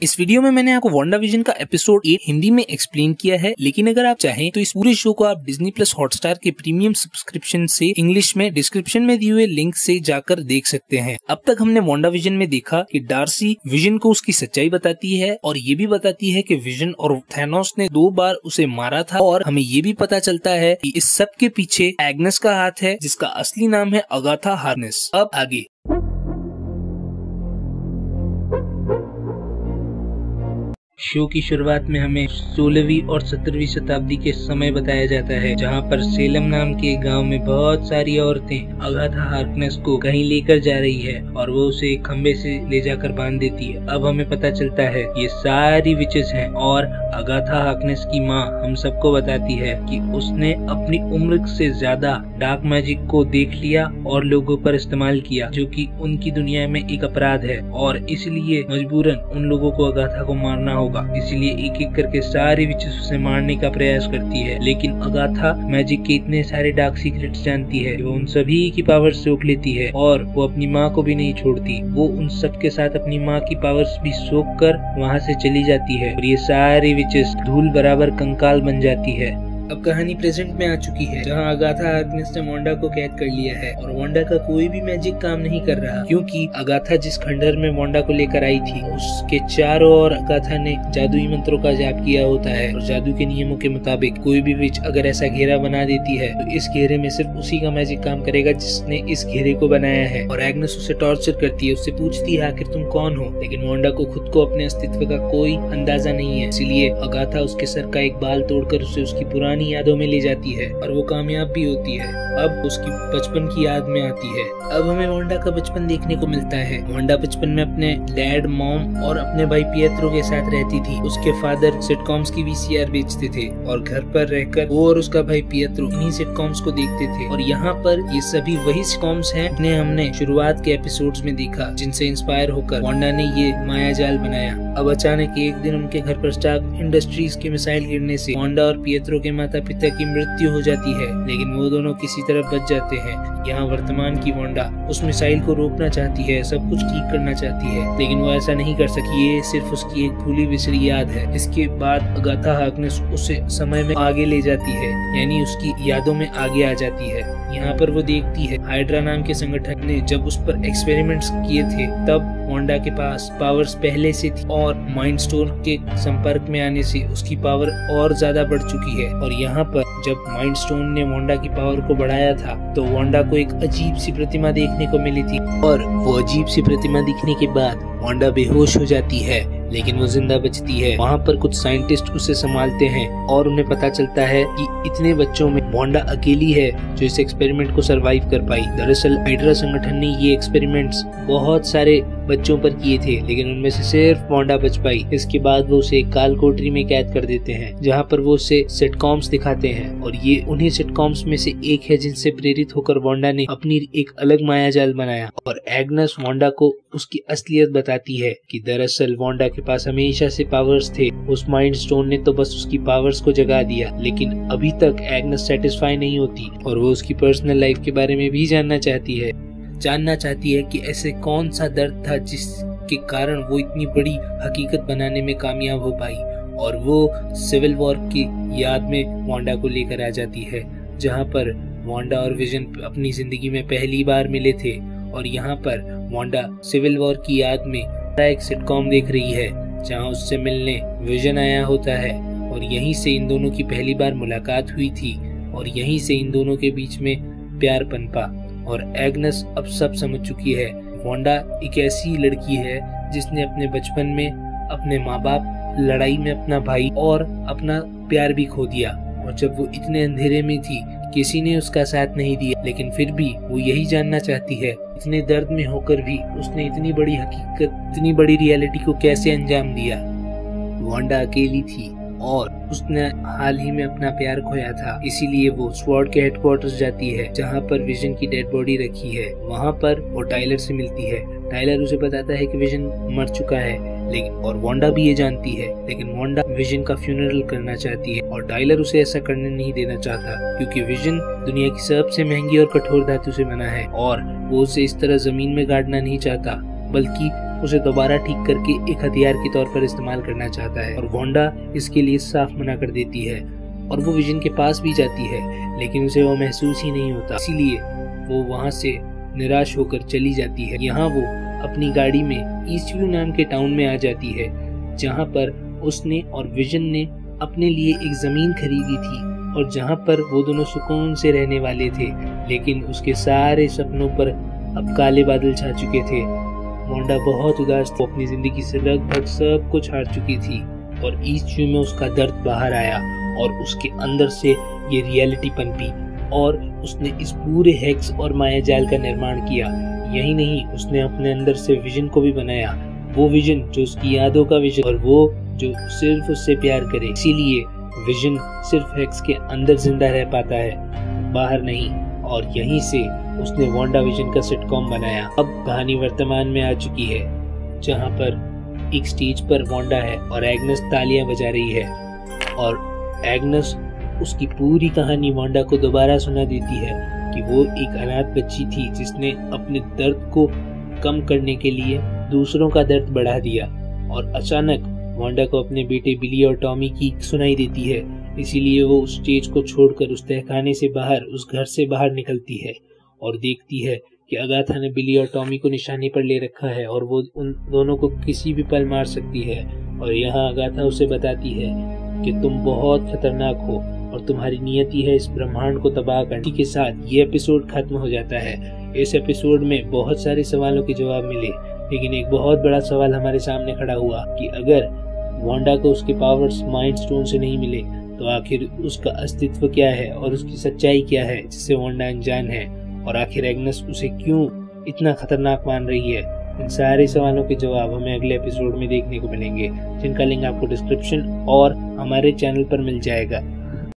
इस वीडियो में मैंने आपको वांडा विजन का एपिसोड 8 हिंदी में एक्सप्लेन किया है, लेकिन अगर आप चाहें तो इस पूरे शो को आप डिज्नी प्लस हॉटस्टार के प्रीमियम सब्सक्रिप्शन से इंग्लिश में डिस्क्रिप्शन में दिए हुए लिंक से जाकर देख सकते हैं। अब तक हमने वांडा विजन में देखा कि डार्सी विजन को उसकी सच्चाई बताती है और ये भी बताती है कि विजन और थैनोस ने 2 बार उसे मारा था, और हमें ये भी पता चलता है कि इस सब के पीछे एग्नेस का हाथ है, जिसका असली नाम है अगाथा हार्कनेस। अब आगे शो की शुरुआत में हमें 16वीं और 17वीं शताब्दी के समय बताया जाता है, जहां पर सेलम नाम के गांव में बहुत सारी औरतें अगाथा हार्कनेस को कहीं लेकर जा रही है और वो उसे एक खंबे से ले जाकर बांध देती है। अब हमें पता चलता है ये सारी विचेस हैं और अगाथा हार्कनेस की माँ हम सबको बताती है कि उसने अपनी उम्र से ज्यादा डार्क मैजिक को देख लिया और लोगों पर इस्तेमाल किया, जो कि उनकी दुनिया में एक अपराध है, और इसलिए मजबूरन उन लोगों को अगाथा को मारना होगा। इसलिए एक एक करके सारे विचेस उसे मारने का प्रयास करती है, लेकिन अगाथा मैजिक के इतने सारे डार्क सीक्रेट्स जानती है, वो उन सभी की पावर सोख लेती है और वो अपनी माँ को भी नहीं छोड़ती। वो उन सब के साथ अपनी माँ की पावर्स भी सोख कर वहाँ से चली जाती है और ये सारी विचेस धूल बराबर कंकाल बन जाती है। अब कहानी प्रेजेंट में आ चुकी है, जहां अगाथा हार्कनेस ने वांडा को कैद कर लिया है और वांडा का कोई भी मैजिक काम नहीं कर रहा, क्योंकि अगाथा जिस खंडहर में वांडा को लेकर आई थी उसके चारों ओर अगाथा ने जादुई मंत्रों का जाप किया होता है, और जादू के नियमों के मुताबिक कोई भी विच अगर ऐसा घेरा बना देती है तो इस घेरे में सिर्फ उसी का मैजिक काम करेगा जिसने इस घेरे को बनाया है। और एग्नेस उसे टॉर्चर करती है, उससे पूछती है आखिर तुम कौन हो, लेकिन वांडा को खुद को अपने अस्तित्व का कोई अंदाजा नहीं है, इसलिए अगाथा उसके सर का एक बाल तोड़कर उसे उसकी पुरानी यादों में ले जाती है और वो कामयाब भी होती है। अब उसकी बचपन की याद में आती है। अब हमें वांडा का बचपन देखने को मिलता है। वांडा बचपन में अपने डैड, मॉम और अपने भाई पिएत्रो के साथ रहती थी। उसके फादर सिटकॉम्स की वीसीआर बेचते थे और घर पर रहकर वो और उसका भाई पिएत्रो इन्हीं सिटकॉम्स को देखते थे। और यहाँ पर ये सभी वही सिटकॉम्स हैं जिन्हें हमने शुरुआत के एपिसोड्स में देखा, जिनसे इंस्पायर होकर वांडा ने ये माया जाल बनाया। अब अचानक एक दिन उनके घर पर स्टार्क इंडस्ट्रीज के मिसाइल गिरने से वांडा और पिएत्रो के माता पिता की मृत्यु हो जाती है, लेकिन वो दोनों किसी तरह बच जाते हैं। यहाँ वर्तमान की वांडा उस मिसाइल को रोकना चाहती है, सब कुछ ठीक करना चाहती है, लेकिन वो ऐसा नहीं कर सकी। ये सिर्फ उसकी एक भूली बिसरी याद है। इसके बाद अगाथा हार्कनेस उसे समय में आगे ले जाती है, यानी उसकी यादों में आगे आ जाती है। यहाँ पर वो देखती है हाइड्रा नाम के संगठन ने जब उस पर एक्सपेरिमेंट्स किए थे, तब वांडा के पास पावर्स पहले से थी और माइंड स्टोन के संपर्क में आने से उसकी पावर और ज्यादा बढ़ चुकी है। और यहाँ पर जब माइंड स्टोन ने वांडा की पावर को बढ़ाया था तो वांडा को एक अजीब सी प्रतिमा देखने को मिली थी, और वो अजीब सी प्रतिमा दिखने के बाद वांडा बेहोश हो जाती है, लेकिन वो जिंदा बचती है। वहाँ पर कुछ साइंटिस्ट उसे संभालते हैं और उन्हें पता चलता है कि इतने बच्चों में वांडा अकेली है जो इस एक्सपेरिमेंट को सरवाइव कर पाई। दरअसल हाइड्रा संगठन ने ये एक्सपेरिमेंट्स बहुत सारे बच्चों पर किए थे, लेकिन उनमें से सिर्फ वांडा बच पाई। इसके बाद वो उसे एक काल कोठरी में कैद कर देते हैं, जहाँ पर वो उसे सिटकॉम्स दिखाते हैं, और ये उन्हीं सिटकॉम्स में से एक है जिनसे प्रेरित होकर वांडा ने अपनी एक अलग मायाजाल बनाया। और एग्नेस वांडा को उसकी असलियत बताती है कि दरअसल वांडा के पास हमेशा से पावर्स थे, उस माइंड स्टोन ने तो बस उसकी पावर्स को जगा दिया। लेकिन अभी तक एग्नेस सेटिस्फाई नहीं होती और वो उसकी पर्सनल लाइफ के बारे में भी जानना चाहती है कि ऐसे कौन सा दर्द था जिसके कारण वो इतनी बड़ी हकीकत बनाने में कामयाब हो पाई। और वो सिविल वॉर की याद में वांडा को लेकर आ जाती है, जहाँ पर वांडा और विजन अपनी जिंदगी में पहली बार मिले थे। और यहाँ पर वांडा सिविल वॉर की याद में एक सिटकॉम देख रही है, जहाँ उससे मिलने विजन आया होता है, और यहीं से इन दोनों की पहली बार मुलाकात हुई थी और यहीं से इन दोनों के बीच में प्यार पनपा। और एग्नेस अब सब समझ चुकी है। वांडा एक ऐसी लड़की है जिसने अपने बचपन में अपने माँ बाप, लड़ाई में अपना भाई और अपना प्यार भी खो दिया, और जब वो इतने अंधेरे में थी किसी ने उसका साथ नहीं दिया, लेकिन फिर भी वो यही जानना चाहती है, इतने दर्द में होकर भी उसने इतनी बड़ी हकीकत, इतनी बड़ी रियलिटी को कैसे अंजाम दिया। वांडा अकेली थी और उसने हाल ही में अपना प्यार खोया था, इसीलिए वो स्वॉर्ड के हेडक्वार्टर्स जाती है, जहाँ पर विजन की डेड बॉडी रखी है। वहाँ पर वो टाइलर से मिलती है। टाइलर उसे बताता है कि विजन मर चुका है, लेकिन और वांडा भी ये जानती है, लेकिन वांडा विजन का फ्यूनरल करना चाहती है और टाइलर उसे ऐसा करने नहीं देना चाहता, क्योंकि विजन दुनिया की सबसे महंगी और कठोर धातु से बना है और वो उसे इस तरह जमीन में गाड़ना नहीं चाहता, बल्कि उसे दोबारा ठीक करके एक हथियार के तौर पर इस्तेमाल करना चाहता है और वांडा इसके लिए साफ मना कर देती है और वो विजन के पास भी जाती है, लेकिन उसे वो महसूस ही नहीं होता, इसीलिए वो वहाँ से निराश होकर चली जाती है। यहाँ वो अपनी गाड़ी में ईस्टव्यू नाम के टाउन में आ जाती है, जहाँ पर उसने और विजन ने अपने लिए एक जमीन खरीदी थी और जहाँ पर वो दोनों सुकून से रहने वाले थे। लेकिन उसके सारे सपनों पर अब काले बादल छा चुके थे। वांडा बहुत उदास थी, अपनी जिंदगी से लगभग सब कुछ हार चुकी थी और ईस्टव्यू में उसका दर्द बाहर आया और उसके अंदर से ये रियलिटी पनपी और उसने इस पूरे हेक्स और मायाजाल का निर्माण किया। यही नहीं, उसने अपने अंदर से विजन को भी बनाया, वो विजन जो उसकी यादों का विजन और वो जो सिर्फ उससे प्यार करे। इसीलिए विजन सिर्फ हेक्स के अंदर जिंदा रह पाता है, बाहर नहीं। और यहीं से उसने वांडा विजन का सिटकॉम बनाया। अब कहानी वर्तमान में आ चुकी है, जहाँ पर एक स्टेज पर वांडा है और एग्नेस तालियां बजा रही है और एग्नेस उसकी पूरी कहानी वांडा को दोबारा सुना देती है कि वो एक अनाथ बच्ची थी जिसने अपने दर्द को कम करने के लिए दूसरों का दर्द बढ़ा दिया और अचानक वांडा को अपने बेटे बिली और टॉमी की सुनाई देती है। इसीलिए वो उस स्टेज को छोड़कर उस तहखाने से बाहर, उस घर से बाहर निकलती है और देखती है कि अगाथा ने बिली और टॉमी को निशाने पर ले रखा है और वो उन दोनों को किसी भी पल मार सकती है। और यहाँ अगाथा उसे बताती है कि तुम बहुत खतरनाक हो और तुम्हारी नियति है इस ब्रह्मांड को तबाह करने। के साथ ये एपिसोड खत्म हो जाता है। इस एपिसोड में बहुत सारे सवालों के जवाब मिले, लेकिन एक बहुत बड़ा सवाल हमारे सामने खड़ा हुआ कि अगर वांडा को उसके पावर्स माइंड स्टोन से नहीं मिले तो आखिर उसका अस्तित्व क्या है और उसकी सच्चाई क्या है जिससे वांडा अनजान है, और आखिर एग्नेस उसे क्यों इतना खतरनाक मान रही है। इन सारे सवालों के जवाब हमें अगले एपिसोड में देखने को मिलेंगे, जिनका लिंक आपको डिस्क्रिप्शन और हमारे चैनल पर मिल जाएगा।